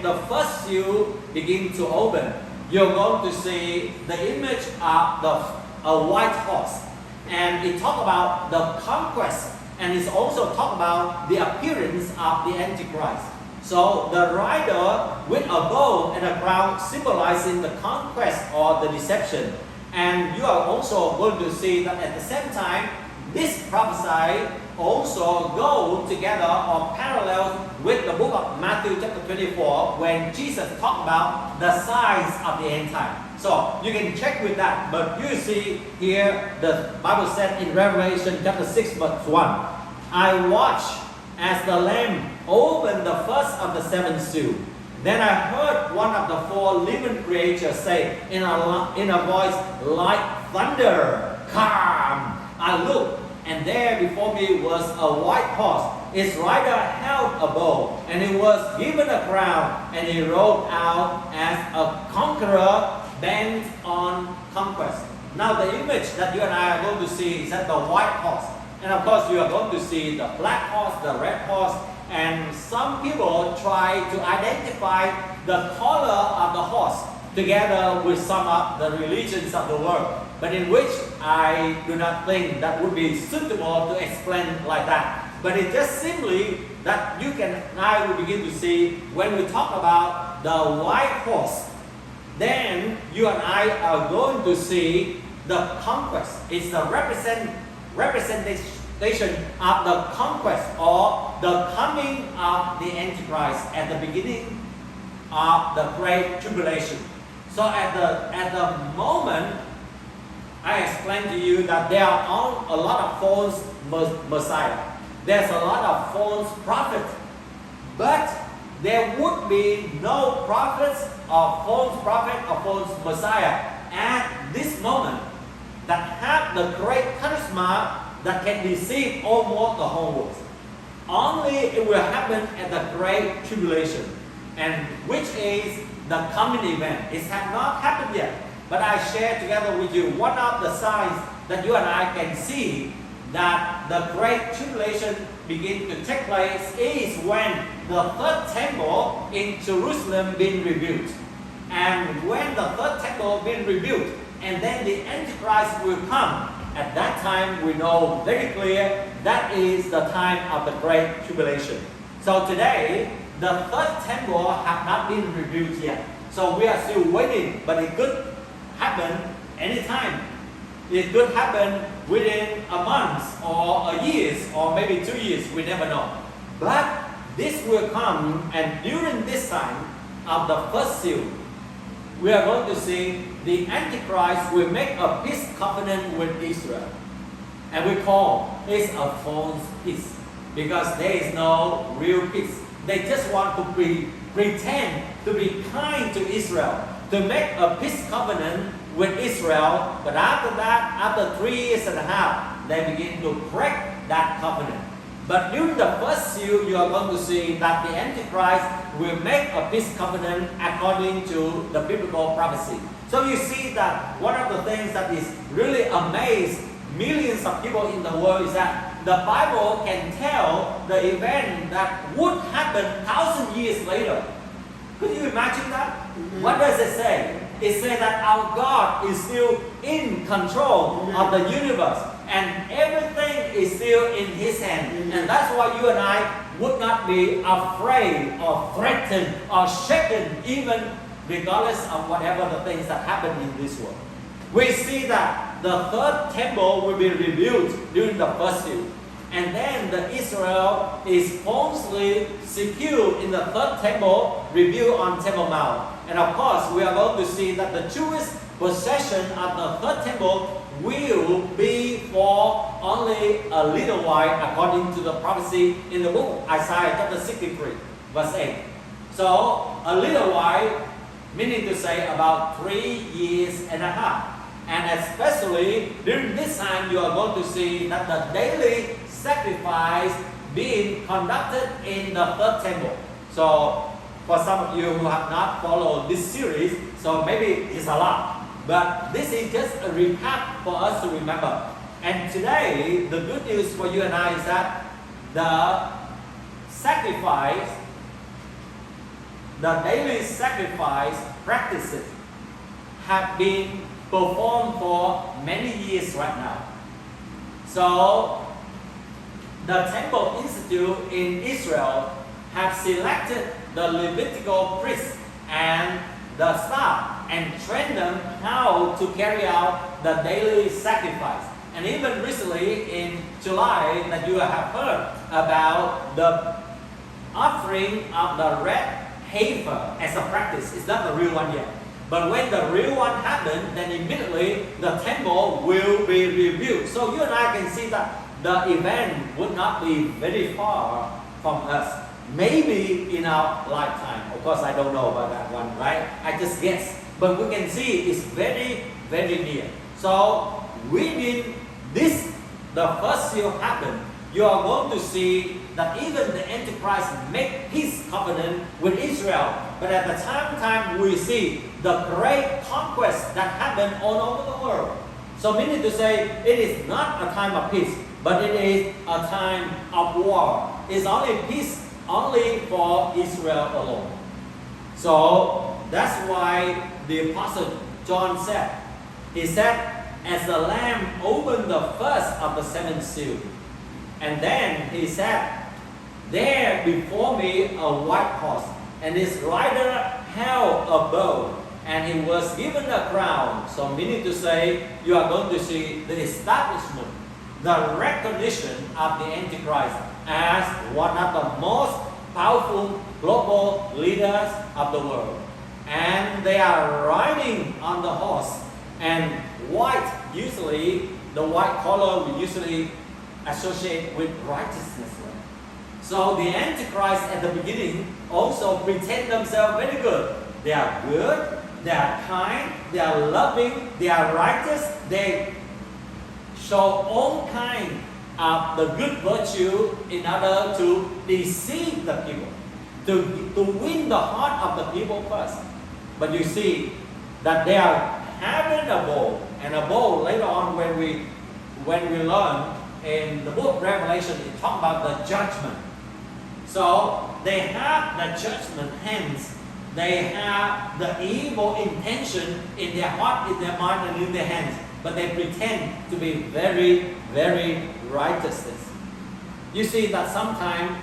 the first seal begins to open, you're going to see the image of a white horse. And it talks about the conquest, and it's also talk about the appearance of the Antichrist. So the rider with a bow and a crown symbolizing the conquest or the deception. And you are also going to see that at the same time, this prophecy also go together or parallel with the book of Matthew chapter 24 when Jesus talked about the signs of the end time. So you can check with that, but you see here the Bible said in Revelation chapter 6 verse 1, I watched as the Lamb opened the first of the seven seals. Then I heard one of the four living creatures say in a voice like thunder, come. I looked, and there before me was a white horse. Its rider held a bow, and he was given a crown, and he rode out as a conqueror bent on conquest. Now the image that you and I are going to see is that the white horse. And of course you are going to see the black horse, the red horse, and some people try to identify the color of the horse together with some of the religions of the world, but in which I do not think that would be suitable to explain like that. But it's just simply that you can, I will begin to see when we talk about the white horse, then you and I are going to see the conquest. It's the representation of the conquest or the coming of the Antichrist at the beginning of the Great Tribulation. So at the moment, I explained to you that there are a lot of false Messiah. There's a lot of false prophets. But there would be no prophets or false prophet or false Messiah at this moment that have the great charisma that can deceive almost the whole world. Only it will happen at the Great Tribulation, and which is the coming event. It has not happened yet, but I share together with you one of the signs that you and I can see that the Great Tribulation begin to take place is when the third temple in Jerusalem being rebuilt. And when the third temple being rebuilt, and then the Antichrist will come, at that time we know very clear that is the time of the Great Tribulation. So today, the third temple have not been rebuilt yet. So we are still waiting, but it could happen anytime. It could happen within a month or a year or maybe 2 years, we never know. But this will come, and during this time of the first seal, we are going to see the Antichrist will make a peace covenant with Israel. And we call it a false peace because there is no real peace. They just want to pretend to be kind to Israel, to make a peace covenant with Israel. But after that, after 3 years and a half, they begin to break that covenant. But during the first seal, you are going to see that the Antichrist will make a peace covenant according to the biblical prophecy. So you see that one of the things that is really amazed millions of people in the world is that the Bible can tell the event that would happen 1,000 years later. Could you imagine that? What does it say? It says that our God is still in control of the universe, and everything is still in His hand. And that's why you and I would not be afraid or threatened or shaken, even regardless of whatever the things that happen in this world. We see that the third temple will be rebuilt during the first seal. And then the Israel is falsely secured in the third temple, rebuilt on Temple Mount. And of course, we are going to see that the Jewish possession of the third temple will be for only a little while, according to the prophecy in the book of Isaiah chapter 63, verse 8. So, a little while, meaning to say about 3 years and a half. And especially during this time, you are going to see that the daily sacrifice being conducted in the third temple. So, for some of you who have not followed this series, so maybe it's a lot. But this is just a recap for us to remember. And today, the good news for you and I is that the sacrifice, the daily sacrifice practices have been performed for many years right now. So the Temple Institute in Israel have selected the Levitical priests and the staff and trained them how to carry out the daily sacrifice. And even recently in July that you have heard about the offering of the red heifer as a practice. It's not the real one yet. But when the real one happens, then immediately the temple will be rebuilt. So you and I can see that the event would not be very far from us. Maybe in our lifetime. Of course, I don't know about that one, right? I just guess. But we can see it's very, very near. So within this, the first seal happen, you are going to see that even the Antichrist make peace covenant with Israel. But at the same time, we see the great conquest that happened all over the world. So meaning to say, it is not a time of peace, but it is a time of war. It's only peace only for Israel alone. So that's why the Apostle John said, he said, as the Lamb opened the first of the seven seals, and then he said, there before me a white horse, and his rider held a bow, and he was given a crown. So meaning to say, you are going to see the establishment, the recognition of the Antichrist as one of the most powerful global leaders of the world. And they are riding on the horse, and white, usually the white color we usually associate with righteousness. So the Antichrist at the beginning also pretend themselves very good. They are good, they are kind, they are loving, they are righteous, they show all kind of the good virtue in order to deceive the people, to win the heart of the people first. But you see that they are having a bowl, and a bowl later on when we learn in the book of Revelation, it talks about the judgment. So they have the judgment, hence they have the evil intention in their heart, in their mind, and in their hands. But they pretend to be very, very righteous. You see that sometimes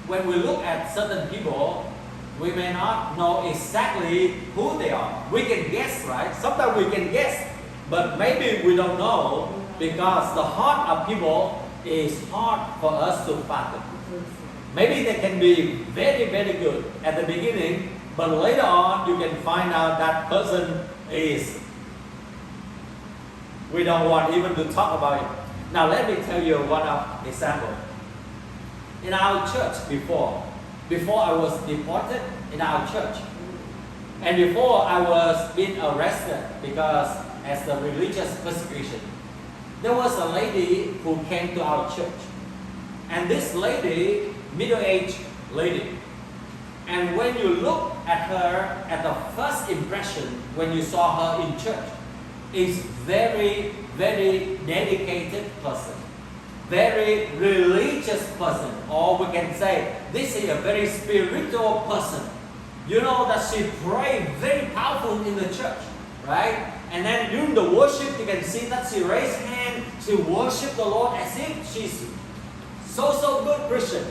when we look at certain people, we may not know exactly who they are. We can guess, right? Sometimes we can guess, but maybe we don't know because the heart of people is hard for us to fathom. Maybe they can be very, very good at the beginning, but later on you can find out that person is, we don't want even to talk about it. Now let me tell you one example. In our church before I was deported in our church, and before I was being arrested because as the religious persecution, there was a lady who came to our church. And this lady, middle-aged lady, and when you look at her at the first impression when you saw her in church, is very, very dedicated person, very religious person, or we can say this is a very spiritual person. You know that she prayed very powerful in the church, right? And then during the worship, you can see that she raised hand, she worshiped the Lord as if she's so good Christian.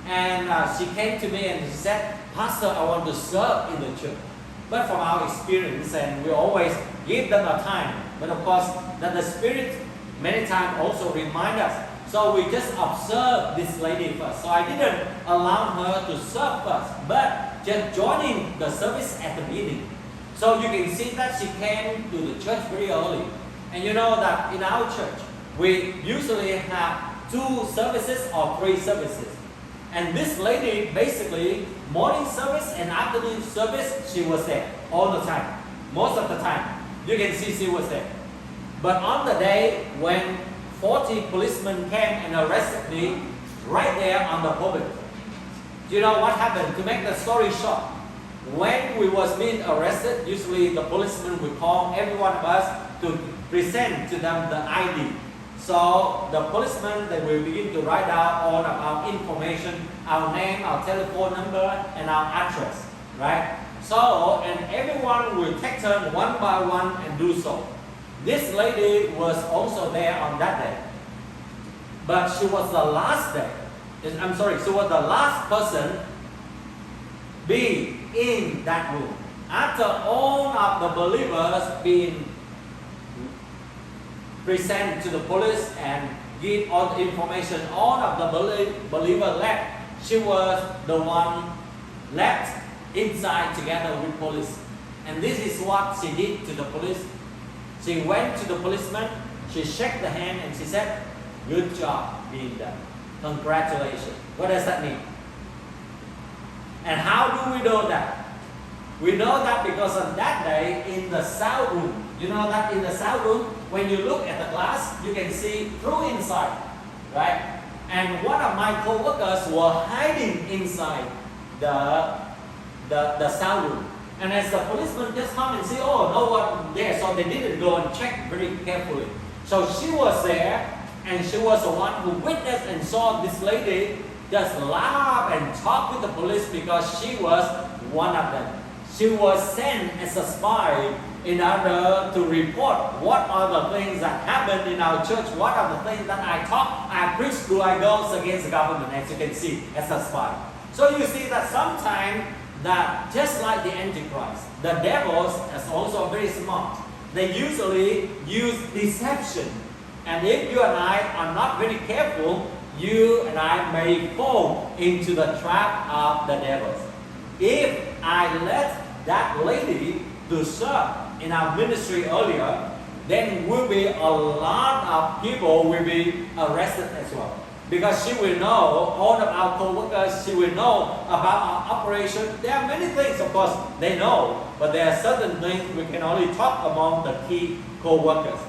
And she came to me and she said, Pastor, I want to serve in the church. But from our experience, and we always give them a time, but of course that the Spirit many times also remind us. So we just observe this lady first. So I didn't allow her to serve first, but just joining the service at the beginning. So you can see that she came to the church very early. And you know that in our church, we usually have 2 services or 3 services. And this lady, basically, morning service and afternoon service, she was there all the time. Most of the time, you can see she was there. But on the day when 40 policemen came and arrested me right there on the pulpit, do you know what happened? To make the story short, when we was being arrested, usually the policemen would call every one of us to present to them the ID. So the policeman, they will begin to write down all of our information, our name, our telephone number, and our address, right? So, and everyone will take turn one by one and do so. This lady was also there on that day, but she was the last day. She was the last person be in that room. After all of the believers being present to the police and give all the information, all of the believers left. She was the one left inside together with police. And this is what she did to the police. She went to the policeman, she shook the hand and she said, "Good job being done. Congratulations." What does that mean? And how do we know that? We know that because on that day in the cell room, you know that in the cell room, when you look at the glass, you can see through inside, right? And one of my co-workers were hiding inside the cell room. And as the policeman just come and see, oh, no one there, so they didn't go and check very carefully. So she was there, and she was the one who witnessed and saw this lady just laugh and talk with the police because she was one of them. She was sent as a spy in order to report what are the things that happened in our church, what are the things that I talk, I preach through, I go against the government, as you can see, as a spy. So you see that sometimes that just like the Antichrist, the devils is also very smart. They usually use deception. And if you and I are not very careful, you and I may fall into the trap of the devils. If I let that lady to serve in our ministry earlier, then will be a lot of people will be arrested as well. Because she will know all of our co-workers, she will know about our operation. There are many things, of course, they know, but there are certain things we can only talk among the key co-workers.